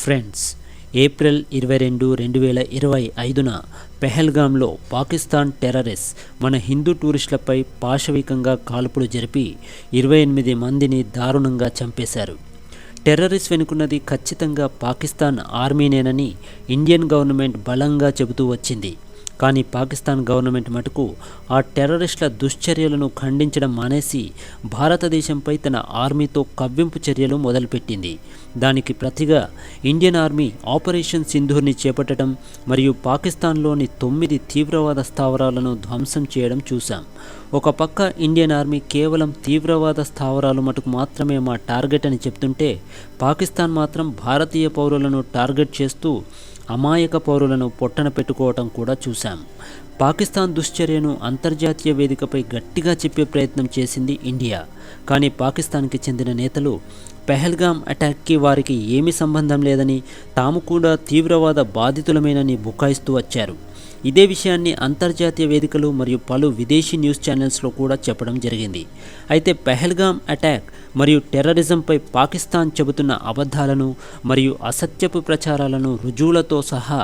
Friends, April 22, 2025న పెహల్గాంలో Pakistan terrorist మన హిందూ టూరిస్టులపై పాశవికంగా కాల్పులు జరిపి 28 మందిని దారుణంగా చంపేశారు. టెర్రరిస్ట్ వెనుకున్నది ఖచ్చితంగా పాకిస్తాన్ ఆర్మీనేనని ఇండియన్ గవర్నమెంట్ బలంగా చెబుతూ వచ్చింది. కానీ పాకిస్తాన్ గవర్నమెంట్ మటుకు ఆ టెర్రరిస్టుల దుశ్చర్యలను ఖండించడం మానేసి భారతదేశంపై తన ఆర్మీతో కవ్వింపు చర్యలు మొదలుపెట్టింది. దానికి ప్రతిగా ఇండియన్ ఆర్మీ ఆపరేషన్ సింధూర్ని చేపట్టడం మరియు పాకిస్తాన్లోని 9 తీవ్రవాద స్థావరాలను ధ్వంసం చేయడం చూశాం. ఒక పక్క ఇండియన్ ఆర్మీ కేవలం తీవ్రవాద స్థావరాలు మటుకు మాత్రమే మా టార్గెట్ అని చెప్తుంటే, పాకిస్తాన్ మాత్రం భారతీయ పౌరులను టార్గెట్ చేస్తూ అమాయక పౌరులను పొట్టన పెట్టుకోవటం కూడా చూశాం. పాకిస్తాన్ దుశ్చర్యను అంతర్జాతీయ వేదికపై గట్టిగా చెప్పే ప్రయత్నం చేసింది ఇండియా. కానీ పాకిస్తాన్కి చెందిన నేతలు పెహల్గాం అటాక్కి వారికి ఏమీ సంబంధం లేదని, తాము కూడా తీవ్రవాద బాధితులమేనని బుకాయిస్తూ వచ్చారు. ఇదే విషయాన్ని అంతర్జాతీయ వేదికలు మరియు పలు విదేశీ న్యూస్ ఛానల్స్లో కూడా చెప్పడం జరిగింది. అయితే పెహల్గాం అటాక్ మరియు టెర్రరిజంపై పాకిస్తాన్ చెబుతున్న అబద్ధాలను మరియు అసత్యపు ప్రచారాలను రుజువులతో సహా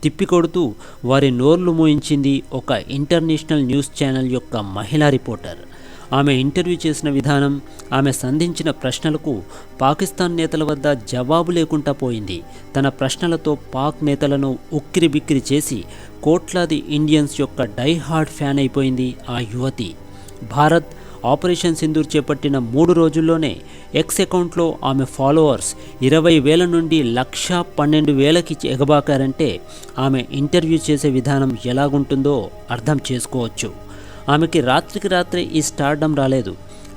తిప్పికొడుతూ వారి నోర్లు మూయించింది ఒక ఇంటర్నేషనల్ న్యూస్ ఛానల్ యొక్క మహిళా రిపోర్టర్. ఆమె ఇంటర్వ్యూ చేసిన విధానం, ఆమె సంధించిన ప్రశ్నలకు పాకిస్తాన్ నేతల వద్ద జవాబు లేకుండా పోయింది. తన ప్రశ్నలతో పాక్ నేతలను ఉక్కిరిబిక్కిరి చేసి కోట్లాది ఇండియన్స్ యొక్క డై హార్డ్ ఫ్యాన్ అయిపోయింది ఆ యువతి. భారత్ ఆపరేషన్ సింధూర్ చేపట్టిన 3 రోజుల్లోనే ఎక్స్ అకౌంట్లో ఆమె ఫాలోవర్స్ 20,000 నుండి 112,000కి ఎగబాకారంటే ఆమె ఇంటర్వ్యూ చేసే విధానం ఎలాగుంటుందో అర్థం చేసుకోవచ్చు. ఆమెకి రాత్రికి రాత్రే ఈ స్టార్డమ్ రాలేదు.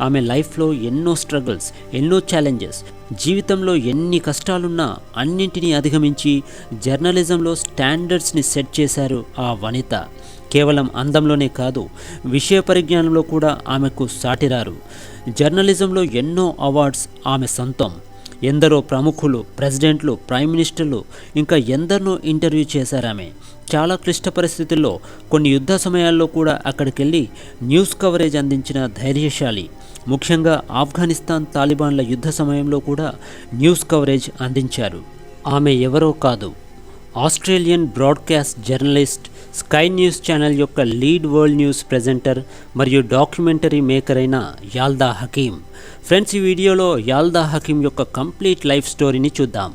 ఆమె లైఫ్లో ఎన్నో స్ట్రగుల్స్, ఎన్నో ఛాలెంజెస్, జీవితంలో ఎన్ని కష్టాలున్నా అన్నింటినీ అధిగమించి జర్నలిజంలో స్టాండర్డ్స్ని సెట్ చేశారు ఆ వనిత. కేవలం అందంలోనే కాదు, విషయ పరిజ్ఞానంలో కూడా ఆమెకు సాటిరారు. జర్నలిజంలో ఎన్నో అవార్డ్స్ ఆమె సొంతం. ఎందరో ప్రముఖులు, ప్రెసిడెంట్లు, ప్రైమ్ మినిస్టర్లు, ఇంకా ఎందరినో ఇంటర్వ్యూ చేశారామె. చాలా క్లిష్ట పరిస్థితుల్లో, కొన్ని యుద్ధ సమయాల్లో కూడా అక్కడికెళ్ళి న్యూస్ కవరేజ్ అందించిన ధైర్యశాలి. ముఖ్యంగా ఆఫ్ఘనిస్తాన్ తాలిబాన్ల యుద్ధ సమయంలో కూడా న్యూస్ కవరేజ్ అందించారు. ఆమె ఎవరో కాదు, Australian broadcast journalist, sky news channel యొక్క లీడ్ వరల్డ్ న్యూస్ ప్రెజెంటర్ మరియు డాక్యుమెంటరీ మేకర్ అయిన యాల్దా హకీమ్. ఫ్రెండ్స్, ఈ వీడియోలో యాల్దా హకీమ్ యొక్క కంప్లీట్ లైఫ్ స్టోరీని చూద్దాం.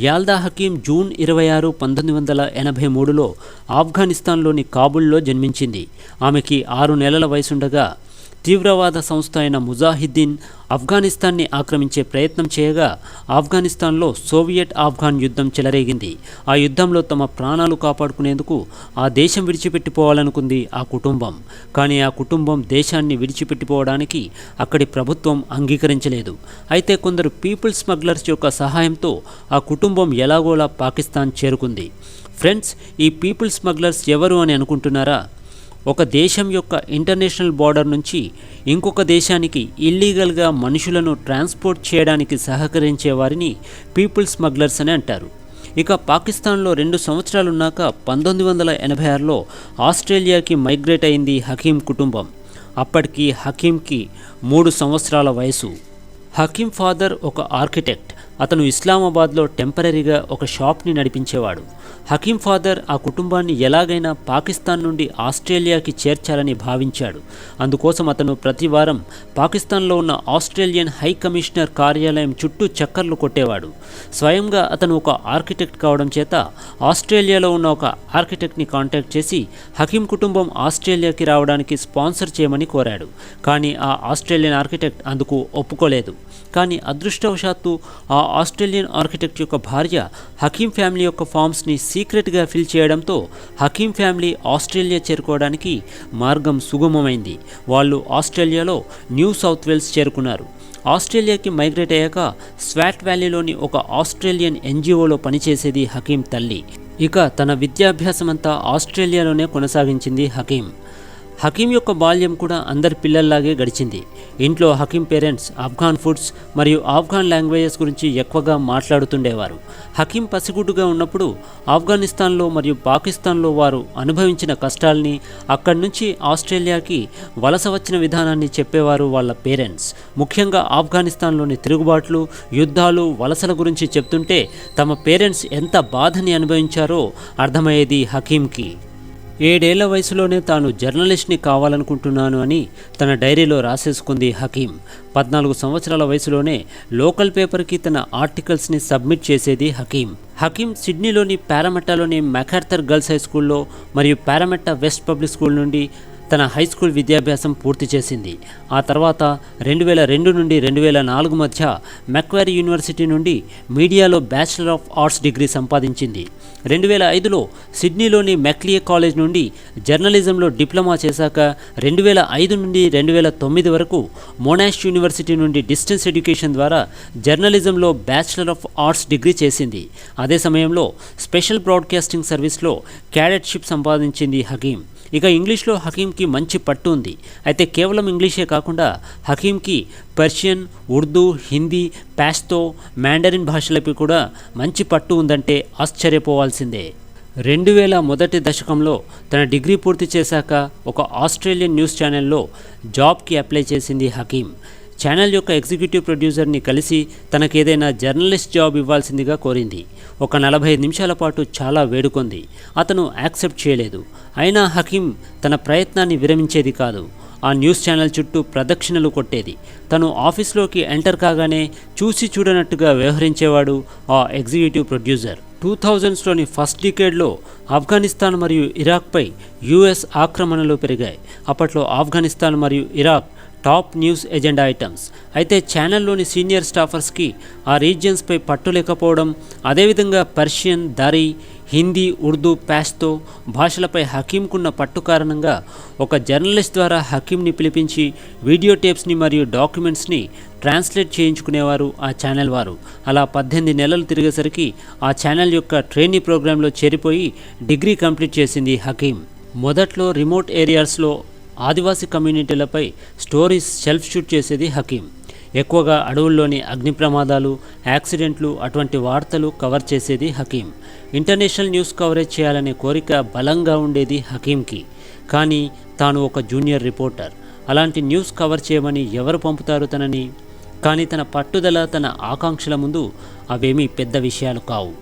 యాల్దా హకీమ్ జూన్ 26, 1983లో ఆఫ్ఘనిస్తాన్లోని కాబుల్లో జన్మించింది. ఆమెకి 6 నెలల వయసుండగా తీవ్రవాద సంస్థ అయిన ముజాహిద్దీన్ ఆఫ్ఘనిస్తాన్ని ఆక్రమించే ప్రయత్నం చేయగా ఆఫ్ఘనిస్తాన్లో సోవియట్ ఆఫ్ఘాన్ యుద్ధం చెలరేగింది. ఆ యుద్ధంలో తమ ప్రాణాలు కాపాడుకునేందుకు ఆ దేశం విడిచిపెట్టిపోవాలనుకుంది ఆ కుటుంబం. కానీ ఆ కుటుంబం దేశాన్ని విడిచిపెట్టిపోవడానికి అక్కడి ప్రభుత్వం అంగీకరించలేదు. అయితే కొందరు పీపుల్ స్మగ్లర్స్ యొక్క సహాయంతో ఆ కుటుంబం ఎలాగోలా పాకిస్తాన్ చేరుకుంది. ఫ్రెండ్స్, ఈ పీపుల్ స్మగ్లర్స్ ఎవరు అని అనుకుంటున్నారా? ఒక దేశం యొక్క ఇంటర్నేషనల్ బార్డర్ నుంచి ఇంకొక దేశానికి ఇల్లీగల్గా మనుషులను ట్రాన్స్పోర్ట్ చేయడానికి సహకరించే వారిని పీపుల్ స్మగ్లర్స్ అని అంటారు. ఇక పాకిస్తాన్లో 2 సంవత్సరాలున్నాక 1986లో ఆస్ట్రేలియాకి మైగ్రేట్ అయింది హకీమ్ కుటుంబం. అప్పటికి హకీమ్కి 3 సంవత్సరాల వయసు. హకీమ్ ఫాదర్ ఒక ఆర్కిటెక్ట్. అతను ఇస్లామాబాద్లో టెంపరీగా ఒక షాప్ని నడిపించేవాడు. హకీమ్ ఫాదర్ ఆ కుటుంబాన్ని ఎలాగైనా పాకిస్తాన్ నుండి ఆస్ట్రేలియాకి చేర్చాలని భావించాడు. అందుకోసం అతను ప్రతి వారం పాకిస్తాన్లో ఉన్న ఆస్ట్రేలియన్ హై కమిషనర్ కార్యాలయం చుట్టూ చక్కర్లు కొట్టేవాడు. స్వయంగా అతను ఒక ఆర్కిటెక్ట్ కావడం చేత ఆస్ట్రేలియాలో ఉన్న ఒక ఆర్కిటెక్ట్ని కాంటాక్ట్ చేసి హకీమ్ కుటుంబం ఆస్ట్రేలియాకి రావడానికి స్పాన్సర్ చేయమని కోరాడు. కానీ ఆ ఆస్ట్రేలియన్ ఆర్కిటెక్ట్ అందుకు ఒప్పుకోలేదు. కానీ అదృష్టవశాత్తు ఆ ఆస్ట్రేలియన్ ఆర్కిటెక్ట్ యొక్క భార్య హకీమ్ ఫ్యామిలీ యొక్క ఫామ్స్ని సీక్రెట్గా ఫిల్ చేయడంతో హకీమ్ ఫ్యామిలీ ఆస్ట్రేలియా చేరుకోవడానికి మార్గం సుగమమైంది. వాళ్ళు ఆస్ట్రేలియాలో న్యూ సౌత్ వేల్స్ చేరుకున్నారు. ఆస్ట్రేలియాకి మైగ్రేట్ అయ్యాక స్వాట్ వ్యాలీలోని ఒక ఆస్ట్రేలియన్ ఎన్జిఓలో పనిచేసేది హకీమ్ తల్లి. ఇక తన విద్యాభ్యాసమంతా ఆస్ట్రేలియాలోనే కొనసాగించింది హకీమ్. హకీం యొక్క బాల్యం కూడా అందరి పిల్లల్లాగే గడిచింది. ఇంట్లో హకీం పేరెంట్స్ ఆఫ్ఘాన్ ఫుడ్స్ మరియు ఆఫ్ఘాన్ లాంగ్వేజెస్ గురించి ఎక్కువగా మాట్లాడుతుండేవారు. హకీం పసిగుడ్డుగా ఉన్నప్పుడు ఆఫ్ఘనిస్తాన్లో మరియు పాకిస్తాన్లో వారు అనుభవించిన కష్టాల్ని, అక్కడి నుంచి ఆస్ట్రేలియాకి వలస వచ్చిన విధానాన్ని చెప్పేవారు వాళ్ళ పేరెంట్స్. ముఖ్యంగా ఆఫ్ఘనిస్తాన్లోని తిరుగుబాట్లు, యుద్ధాలు, వలసల గురించి చెప్తుంటే తమ పేరెంట్స్ ఎంత బాధని అనుభవించారో అర్థమయ్యేది హకీంకి. 7 ఏళ్ల వయసులోనే తాను జర్నలిస్ట్ని కావాలనుకుంటున్నాను అని తన డైరీలో రాసేసుకుంది హకీం. 14 సంవత్సరాల వయసులోనే లోకల్ పేపర్కి తన ఆర్టికల్స్ని సబ్మిట్ చేసేది హకీం. హకీం సిడ్నీలోని పారామెట్టాలోని మెకార్థర్ గర్ల్స్ హై స్కూల్లో మరియు పారామెట్టా వెస్ట్ పబ్లిక్ స్కూల్ నుండి తన హై స్కూల్ విద్యాభ్యాసం పూర్తి చేసింది. ఆ తర్వాత 2002 నుండి 2004 మధ్య మెక్వారీ యూనివర్సిటీ నుండి మీడియాలో బ్యాచిలర్ ఆఫ్ ఆర్ట్స్ డిగ్రీ సంపాదించింది. 2005లో సిడ్నీలోని మెక్లియే కాలేజ్ నుండి జర్నలిజంలో డిప్లొమా చేశాక 2005 నుండి 2009 వరకు మోనాష్ యూనివర్సిటీ నుండి డిస్టెన్స్ ఎడ్యుకేషన్ ద్వారా జర్నలిజంలో బ్యాచిలర్ ఆఫ్ ఆర్ట్స్ డిగ్రీ చేసింది. అదే సమయంలో స్పెషల్ బ్రాడ్కాస్టింగ్ సర్వీస్లో క్యాడెట్షిప్ సంపాదించింది హకీం. ఇక ఇంగ్లీష్లో హకీంకి మంచి పట్టు ఉంది. అయితే కేవలం ఇంగ్లీషే కాకుండా హకీంకి పర్షియన్, ఉర్దూ, హిందీ, పాష్తో, మాండరిన్ భాషలపై కూడా మంచి పట్టు ఉందంటే ఆశ్చర్యపోవాల్సిందే. 2000 మొదటి దశకంలో తన డిగ్రీ పూర్తి చేశాక ఒక ఆస్ట్రేలియన్ న్యూస్ ఛానల్లో జాబ్కి అప్లై చేసింది హకీం. ఛానల్ యొక్క ఎగ్జిక్యూటివ్ ప్రొడ్యూసర్ని కలిసి తనకేదైనా జర్నలిస్ట్ జాబ్ ఇవ్వాల్సిందిగా కోరింది. ఒక 45 నిమిషాల పాటు చాలా వేడుకొంది. అతను యాక్సెప్ట్ చేయలేదు. అయినా హకీం తన ప్రయత్నాన్ని విరమించేది కాదు. ఆ న్యూస్ ఛానల్ చుట్టూ ప్రదక్షిణలు కొట్టేది. తను ఆఫీస్లోకి ఎంటర్ కాగానే చూసి చూడనట్టుగా వ్యవహరించేవాడు ఆ ఎగ్జిక్యూటివ్ ప్రొడ్యూసర్. 2000స్లోని ఫస్ట్ డికేడ్లో ఆఫ్ఘనిస్తాన్ మరియు ఇరాక్పై యుఎస్ ఆక్రమణలు పెరిగాయి. అప్పట్లో ఆఫ్ఘనిస్తాన్ మరియు Iraq top news agenda items. అయితే ఛానల్లోని సీనియర్ స్టాఫర్స్కి ఆ రీజియన్స్పై పట్టు లేకపోవడం, అదేవిధంగా పర్షియన్, దరీ, హిందీ, ఉర్దూ, పాష్తో భాషలపై హకీంకున్న పట్టు కారణంగా ఒక జర్నలిస్ట్ ద్వారా హకీంని పిలిపించి వీడియో టేప్స్ని మరియు డాక్యుమెంట్స్ని ట్రాన్స్లేట్ చేయించుకునేవారు ఆ ఛానల్ వారు. అలా 18 నెలలు తిరిగేసరికి ఆ ఛానల్ యొక్క ట్రైనీ ప్రోగ్రాంలో చేరిపోయి డిగ్రీ కంప్లీట్ చేసింది హకీం. మొదట్లో రిమోట్ ఏరియాస్లో ఆదివాసీ కమ్యూనిటీలపై స్టోరీస్ సెల్ఫ్ షూట్ చేసేది హకీం. ఎక్కువగా అడవుల్లోని అగ్ని ప్రమాదాలు, యాక్సిడెంట్లు, అటువంటి వార్తలు కవర్ చేసేది హకీం. ఇంటర్నేషనల్ న్యూస్ కవరేజ్ చేయాలనే కోరిక బలంగా ఉండేది హకీంకి. కానీ తాను ఒక జూనియర్ రిపోర్టర్. అలాంటి న్యూస్ కవర్ చేయమని ఎవరు పంపుతారు తనని? కానీ తన పట్టుదల, తన ఆకాంక్షల ముందు అవేమీ పెద్ద విషయాలు కావు.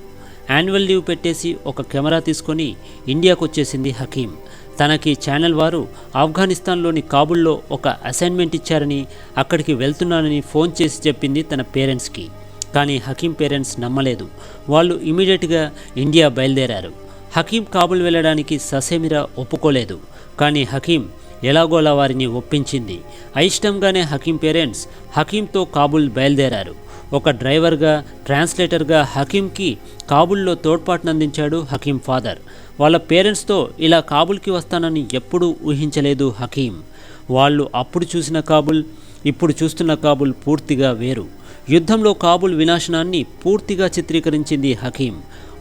యాన్యువల్ లీవ్ పెట్టేసి ఒక కెమెరా తీసుకొని ఇండియాకు వచ్చేసింది హకీం. తనకి ఛానల్ వారు ఆఫ్ఘనిస్తాన్లోని కాబుల్లో ఒక అసైన్మెంట్ ఇచ్చారని, అక్కడికి వెళ్తున్నానని ఫోన్ చేసి చెప్పింది తన పేరెంట్స్కి. కానీ హకీం పేరెంట్స్ నమ్మలేదు. వాళ్ళు ఇమీడియట్గా ఇండియా బయలుదేరారు. హకీం కాబుల్ వెళ్ళడానికి ససేమిరా ఒప్పుకోలేదు. కానీ హకీం ఎలాగోలా వారిని ఒప్పించింది. అయిష్టంగానే హకీం పేరెంట్స్ హకీంతో కాబుల్ బయలుదేరారు. ఒక డ్రైవర్గా, ట్రాన్స్లేటర్గా హకీంకి కాబుల్లో తోడ్పాటునందించాడు హకీం ఫాదర్. వాళ్ళ పేరెంట్స్తో ఇలా కాబుల్కి వస్తానని ఎప్పుడూ ఊహించలేదు హకీం. వాళ్ళు అప్పుడు చూసిన కాబుల్, ఇప్పుడు చూస్తున్న కాబుల్ పూర్తిగా వేరు. యుద్ధంలో కాబుల్ వినాశనాన్ని పూర్తిగా చిత్రీకరించింది హకీం.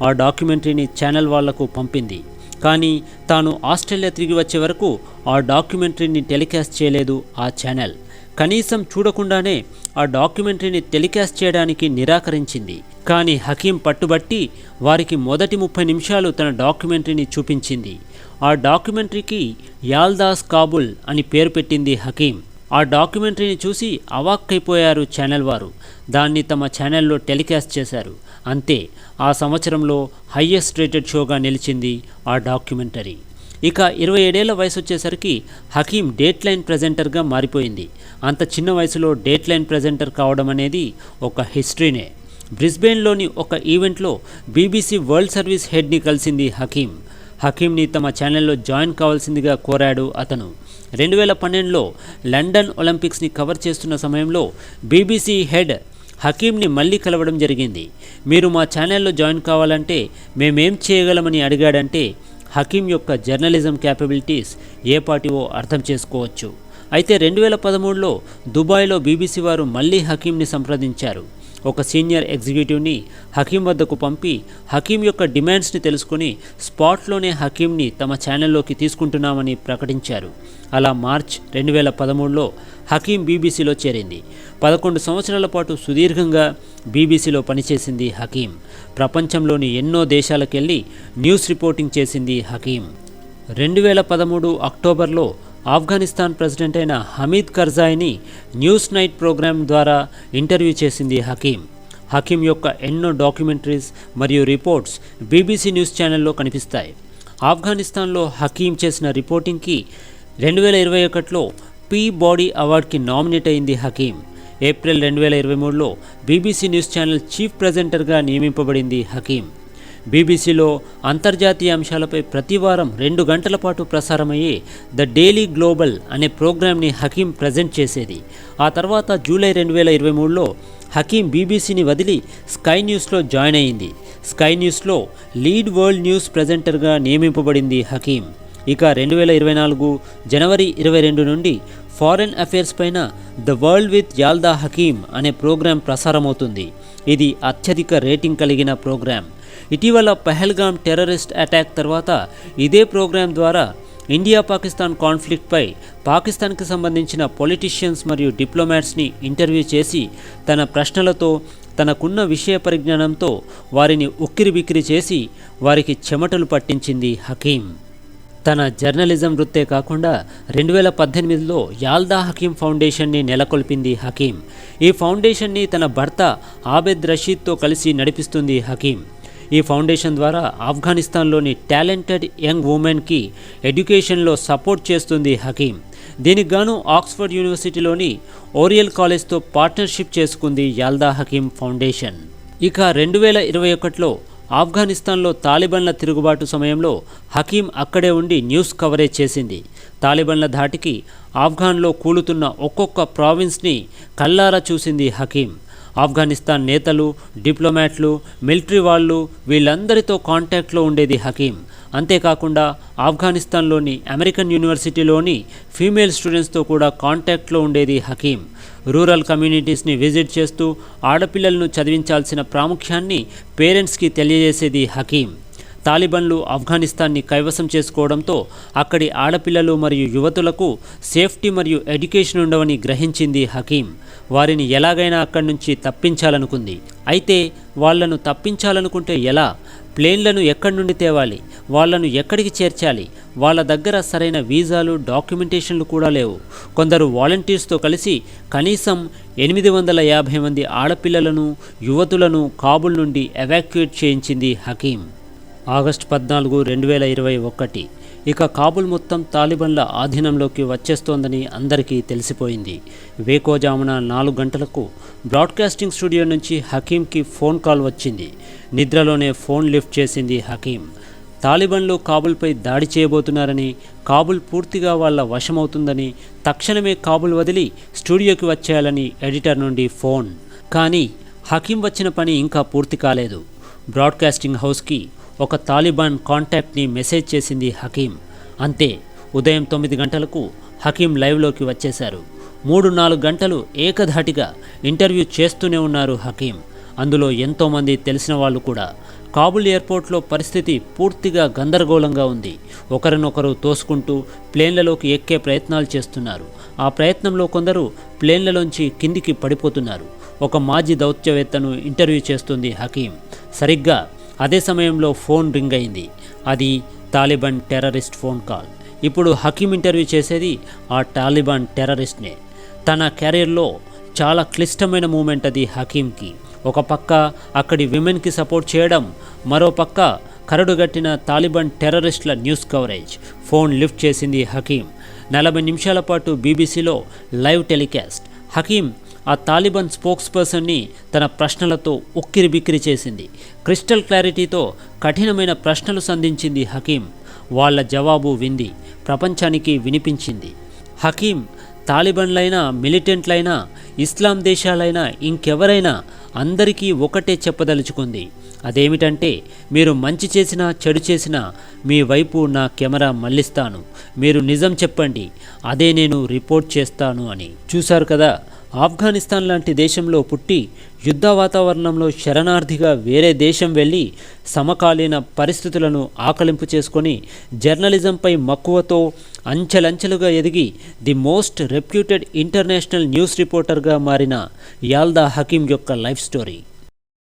ఆ డాక్యుమెంటరీని ఛానల్ వాళ్లకు పంపింది. కానీ తాను ఆస్ట్రేలియా తిరిగి వచ్చే వరకు ఆ డాక్యుమెంటరీని టెలికాస్ట్ చేయలేదు ఆ ఛానల్. కనీసం చూడకుండానే ఆ డాక్యుమెంటరీని టెలికాస్ట్ చేయడానికి నిరాకరించింది. కానీ హకీం పట్టుబట్టి వారికి మొదటి 30 నిమిషాలు తన డాక్యుమెంటరీని చూపించింది. ఆ డాక్యుమెంటరీకి యాల్దాస్ కాబుల్ అని పేరు పెట్టింది హకీం. ఆ డాక్యుమెంటరీని చూసి అవాక్కైపోయారు ఛానల్ వారు. దాన్ని తమ ఛానల్లో టెలికాస్ట్ చేశారు. అంతే, ఆ సంవత్సరంలో హైయెస్ట్ రేటెడ్ షోగా నిలిచింది ఆ డాక్యుమెంటరీ. ఇక 27 ఏళ్ల వయసు వచ్చేసరికి హకీం డేట్ లైన్ ప్రెజెంటర్గా మారిపోయింది. అంత చిన్న వయసులో డేట్ లైన్ ప్రెజెంటర్ కావడం అనేది ఒక హిస్టరీనే. బ్రిస్బేన్లోని ఒక ఈవెంట్లో బీబీసీ వరల్డ్ సర్వీస్ హెడ్ని కలిసింది హకీం. హకీంని తమ ఛానల్లో జాయిన్ కావాల్సిందిగా కోరాడు అతను. 2012లో లండన్ ఒలింపిక్స్ని కవర్ చేస్తున్న సమయంలో బీబీసీ హెడ్ హకీంని మళ్ళీ కలవడం జరిగింది. మీరు మా ఛానల్లో జాయిన్ కావాలంటే మేమేం చేయగలమని అడిగాడంటే హకీం యొక్క జర్నలిజం క్యాపబిలిటీస్ ఏపాటివో అర్థం చేసుకోవచ్చు. అయితే 2013లో దుబాయ్లో బీబీసీ వారు మళ్ళీ హకీంని సంప్రదించారు. ఒక సీనియర్ ఎగ్జిక్యూటివ్ని హకీం వద్దకు పంపి హకీం యొక్క డిమాండ్స్ని తెలుసుకుని స్పాట్లోనే హకీంని తమ ఛానల్లోకి తీసుకుంటున్నామని ప్రకటించారు. అలా మార్చ్ 2013లో హకీం బీబీసీలో చేరింది. 11 సంవత్సరాల పాటు సుదీర్ఘంగా బీబీసీలో పనిచేసింది హకీం. ప్రపంచంలోని ఎన్నో దేశాలకెళ్ళి న్యూస్ రిపోర్టింగ్ చేసింది హకీం. 2013 అక్టోబర్లో ఆఫ్ఘనిస్తాన్ ప్రెసిడెంట్ అయిన హమీద్ కర్జాయిని న్యూస్ నైట్ ప్రోగ్రాం ద్వారా ఇంటర్వ్యూ చేసింది హకీం. హకీం యొక్క ఎన్నో డాక్యుమెంటరీస్ మరియు రిపోర్ట్స్ బీబీసీ న్యూస్ ఛానల్లో కనిపిస్తాయి. ఆఫ్ఘనిస్తాన్లో హకీం చేసిన రిపోర్టింగ్కి 2021లో పీ బాడీ అవార్డ్కి నామినేట్ అయింది హకీం. ఏప్రిల్ 2023లో బీబీసీ న్యూస్ ఛానల్ చీఫ్ ప్రెజెంటర్గా నియమింపబడింది హకీం. బీబీసీలో అంతర్జాతీయ అంశాలపై ప్రతివారం 2 గంటల పాటు ప్రసారమయ్యే ద డైలీ గ్లోబల్ అనే ప్రోగ్రాంని హకీం ప్రజెంట్ చేసేది. ఆ తర్వాత జూలై 2023లో హకీం బీబీసీని వదిలి స్కై న్యూస్లో జాయిన్ అయింది. స్కై న్యూస్లో లీడ్ వరల్డ్ న్యూస్ ప్రెజెంటర్గా నియమింపబడింది హకీం. ఇక 2024 జనవరి 22 నుండి ఫారెన్ అఫైర్స్ పైన ద వరల్డ్ విత్ యాల్దా హకీం అనే ప్రోగ్రాం ప్రసారమవుతుంది. ఇది అత్యధిక రేటింగ్ కలిగిన ప్రోగ్రాం. ఇటీవల పహల్గామ్ టెర్రరిస్ట్ అటాక్ తర్వాత ఇదే ప్రోగ్రాం ద్వారా ఇండియా పాకిస్తాన్ కాన్ఫ్లిక్ట్పై పాకిస్తాన్కి సంబంధించిన పొలిటీషియన్స్ మరియు డిప్లొమాట్స్ని ఇంటర్వ్యూ చేసి తన ప్రశ్నలతో తనకున్న విషయ పరిజ్ఞానంతో వారిని ఉక్కిరిబిక్కిరి చేసి వారికి చెమటలు పట్టించింది హకీం. తన జర్నలిజం వృత్తే కాకుండా 2018లో యాల్దా హకీం ఫౌండేషన్ని నెలకొల్పింది హకీం. ఈ ఫౌండేషన్ని తన భర్త ఆబెద్ రషీద్తో కలిసి నడిపిస్తుంది హకీం. ఈ ఫౌండేషన్ ద్వారా ఆఫ్ఘనిస్తాన్లోని టాలెంటెడ్ యంగ్ ఉమెన్కి ఎడ్యుకేషన్లో సపోర్ట్ చేస్తుంది హకీం. దీనికి గాను ఆక్స్ఫర్డ్ యూనివర్సిటీలోని ఓరియల్ కాలేజ్తో పార్ట్నర్షిప్ చేసుకుంది యాల్దా హకీం ఫౌండేషన్. ఇక 2021లో ఆఫ్ఘనిస్తాన్లో తాలిబన్ల తిరుగుబాటు సమయంలో హకీం అక్కడే ఉండి న్యూస్ కవరేజ్ చేసింది. తాలిబన్ల ధాటికి ఆఫ్ఘాన్లో కూలుతున్న ఒక్కొక్క ప్రావిన్స్ని కల్లారా చూసింది హకీం. ఆఫ్ఘనిస్తాన్ నేతలు, డిప్లొమాట్లు, మిలిటరీ వాళ్ళు వీళ్ళందరితో కాంటాక్ట్లో ఉండేది హకీం. అంతేకాకుండా ఆఫ్ఘనిస్తాన్లోని అమెరికన్ యూనివర్సిటీలోని ఫీమేల్ స్టూడెంట్స్తో కూడా కాంటాక్ట్లో ఉండేది హకీం. రూరల్ కమ్యూనిటీస్ని విజిట్ చేస్తూ ఆడపిల్లలను చదివించాల్సిన ప్రాముఖ్యాన్ని పేరెంట్స్కి తెలియజేసేది హకీం. తాలిబన్లు ఆఫ్ఘనిస్తాన్ని కైవసం చేసుకోవడంతో అక్కడి ఆడపిల్లలు మరియు యువతులకు సేఫ్టీ మరియు ఎడ్యుకేషన్ ఉండవని గ్రహించింది హకీం. వారిని ఎలాగైనా అక్కడి నుంచి తప్పించాలనుకుంది. అయితే వాళ్లను తప్పించాలనుకుంటే ఎలా? ప్లేన్లను ఎక్కడి నుండి తేవాలి? వాళ్లను ఎక్కడికి చేర్చాలి? వాళ్ళ దగ్గర సరైన వీసాలు, డాక్యుమెంటేషన్లు కూడా లేవు. కొందరు వాలంటీర్స్తో కలిసి కనీసం 850 మంది ఆడపిల్లలను, యువతులను కాబుల్ నుండి ఎవాక్యుయేట్ చేయించింది హకీం. ఆగస్టు 14, 2021 ఇక కాబుల్ మొత్తం తాలిబన్ల ఆధీనంలోకి వచ్చేస్తోందని అందరికీ తెలిసిపోయింది. వేకోజామున 4 గంటలకు బ్రాడ్కాస్టింగ్ స్టూడియో నుంచి హకీంకి ఫోన్ కాల్ వచ్చింది. నిద్రలోనే ఫోన్ లిఫ్ట్ చేసింది హకీం. తాలిబన్లు కాబుల్పై దాడి చేయబోతున్నారని, కాబుల్ పూర్తిగా వాళ్ళ వశమవుతుందని, తక్షణమే కాబుల్ వదిలి స్టూడియోకి వచ్చేయాలని ఎడిటర్ నుండి ఫోన్. కానీ హకీం వచ్చిన పని ఇంకా పూర్తి కాలేదు. బ్రాడ్కాస్టింగ్ హౌస్కి ఒక తాలిబాన్ కాంటాక్ట్ని మెసేజ్ చేసింది హకీం. అంతే, ఉదయం 9 గంటలకు హకీం లైవ్లోకి వచ్చేశారు. 3-4 గంటలు ఏకధాటిగా ఇంటర్వ్యూ చేస్తూనే ఉన్నారు హకీం. అందులో ఎంతోమంది తెలిసిన వాళ్ళు కూడా. కాబుల్ ఎయిర్పోర్ట్లో పరిస్థితి పూర్తిగా గందరగోళంగా ఉంది. ఒకరినొకరు తోసుకుంటూ ప్లేన్లలోకి ఎక్కే ప్రయత్నాలు చేస్తున్నారు. ఆ ప్రయత్నంలో కొందరు ప్లేన్లలోంచి కిందికి పడిపోతున్నారు. ఒక మాజీ దౌత్యవేత్తను ఇంటర్వ్యూ చేస్తుంది హకీం. సరిగ్గా అదే సమయంలో ఫోన్ రింగ్ అయింది. అది తాలిబాన్ టెర్రరిస్ట్ ఫోన్ కాల్. ఇప్పుడు హకీం ఇంటర్వ్యూ చేసేది ఆ తాలిబాన్ టెర్రరిస్ట్నే. తన కెరీర్లో చాలా క్లిష్టమైన మూమెంట్ అది హకీంకి. ఒక పక్క అక్కడి విమెన్కి సపోర్ట్ చేయడం, మరో పక్క కరడుగట్టిన తాలిబాన్ టెర్రరిస్టుల న్యూస్ కవరేజ్. ఫోన్ లిఫ్ట్ చేసింది హకీం. 40 నిమిషాల పాటు బీబీసీలో లైవ్ టెలికాస్ట్. హకీం ఆ తాలిబాన్ స్పోక్స్ పర్సన్ని తన ప్రశ్నలతో ఉక్కిరిబిక్కిరి చేసింది. క్రిస్టల్ క్లారిటీతో కఠినమైన ప్రశ్నలు సంధించింది హకీం. వాళ్ళ జవాబు వింది, ప్రపంచానికి వినిపించింది. హకీం తాలిబాన్లైనా, మిలిటెంట్లైనా, ఇస్లాం దేశాలైనా, ఇంకెవరైనా అందరికీ ఒకటే చెప్పదలుచుకుంది. అదేమిటంటే, మీరు మంచి చేసినా చెడు చేసినా మీ వైపు నా కెమెరా మళ్లిస్తాను. మీరు నిజం చెప్పండి, అదే నేను రిపోర్ట్ చేస్తాను అని. చూశారు కదా, ఆఫ్ఘనిస్తాన్ లాంటి దేశంలో పుట్టి యుద్ధ వాతావరణంలో శరణార్థిగా వేరే దేశం వెళ్ళి సమకాలీన పరిస్థితులను ఆకలింపు చేసుకొని జర్నలిజంపై మక్కువతో అంచెలంచెలుగా ఎదిగి the most reputed international news రిపోర్టర్గా మారిన యాల్దా హకీం యొక్క లైఫ్ స్టోరీ.